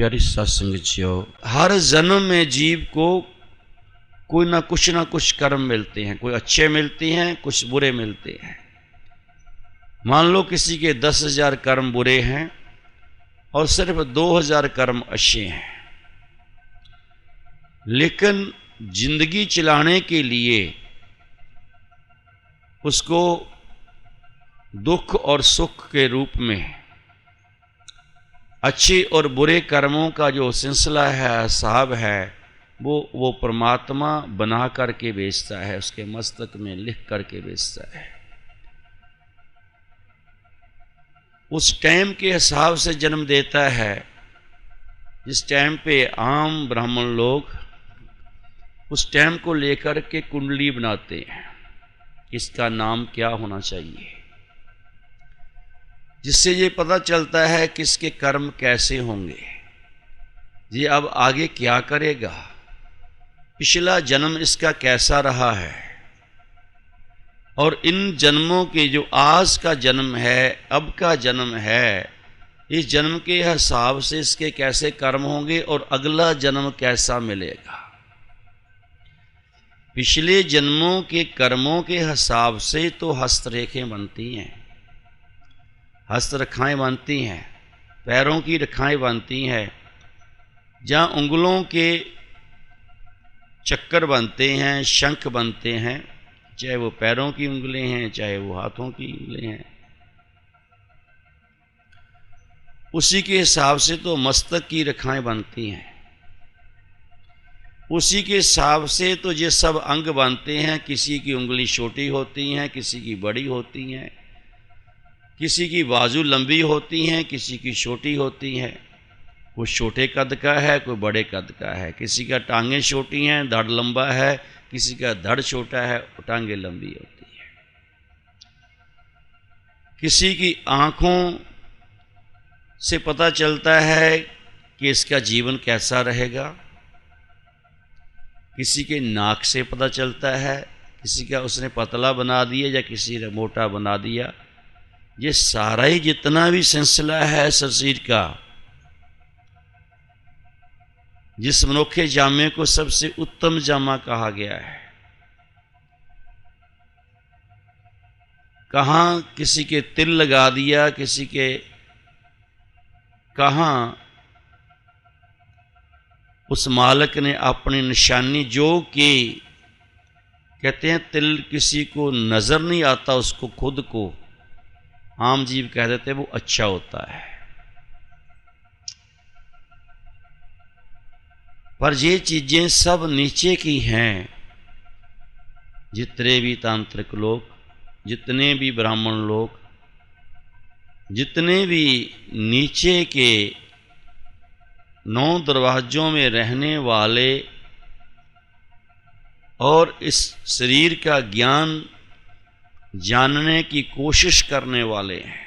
प्यारी सत्संग जियो, हर जन्म में जीव को कोई ना कुछ कर्म मिलते हैं। कोई अच्छे मिलते हैं, कुछ बुरे मिलते हैं। मान लो किसी के 10,000 कर्म बुरे हैं और सिर्फ 2,000 कर्म अच्छे हैं, लेकिन जिंदगी चलाने के लिए उसको दुख और सुख के रूप में अच्छे और बुरे कर्मों का जो सिलसिला है, हिसाब है, वो परमात्मा बना करके भेजता है, उसके मस्तक में लिख करके भेजता है। उस टाइम के हिसाब से जन्म देता है जिस टाइम पे आम ब्राह्मण लोग उस टाइम को लेकर के कुंडली बनाते हैं, इसका नाम क्या होना चाहिए, जिससे ये पता चलता है कि इसके कर्म कैसे होंगे, ये अब आगे क्या करेगा, पिछला जन्म इसका कैसा रहा है, और इन जन्मों के जो आज का जन्म है, अब का जन्म है, इस जन्म के हिसाब से इसके कैसे कर्म होंगे और अगला जन्म कैसा मिलेगा। पिछले जन्मों के कर्मों के हिसाब से तो हस्तरेखें बनती हैं, हस्तरेखाएं बनती हैं, पैरों की रेखाएं बनती हैं, जहाँ उंगलों के चक्कर बनते हैं, शंख बनते हैं, चाहे वो पैरों की उंगलें हैं, चाहे वो हाथों की उंगलें हैं। उसी के हिसाब से तो मस्तक की रेखाएं बनती हैं, उसी के हिसाब से तो ये सब अंग बनते हैं। किसी की उंगली छोटी होती हैं, किसी की बड़ी होती हैं, किसी की बाजू लंबी होती हैं, किसी की छोटी होती हैं। कोई छोटे कद का है, कोई बड़े कद का है, किसी का टांगें छोटी हैं, धड़ लंबा है, किसी का धड़ छोटा है, टांगें लंबी होती है। किसी की आँखों से पता चलता है कि इसका जीवन कैसा रहेगा, किसी के नाक से पता चलता है, किसी का उसने पतला बना दिया या किसी ने मोटा बना दिया। ये सारा ही जितना भी सिलसिला है शरीर का, जिस अनोखे जामे को सबसे उत्तम जामा कहा गया है, कहाँ किसी के तिल लगा दिया, किसी के कहाँ उस मालिक ने अपनी निशानी, जो कि कहते हैं तिल किसी को नजर नहीं आता, उसको खुद को आम जीव कह देते हैं, वो अच्छा होता है। पर ये चीजें सब नीचे की हैं। जितने भी तांत्रिक लोग, जितने भी ब्राह्मण लोग, जितने भी नीचे के 9 दरवाजों में रहने वाले और इस शरीर का ज्ञान जानने की कोशिश करने वाले हैं,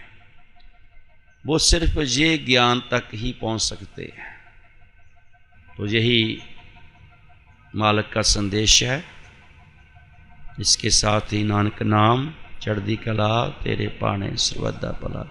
वो सिर्फ ये ज्ञान तक ही पहुंच सकते हैं। तो यही मालिक का संदेश है। इसके साथ ही नानक नाम चढ़दी कला तेरे पाने सर्वदा भला।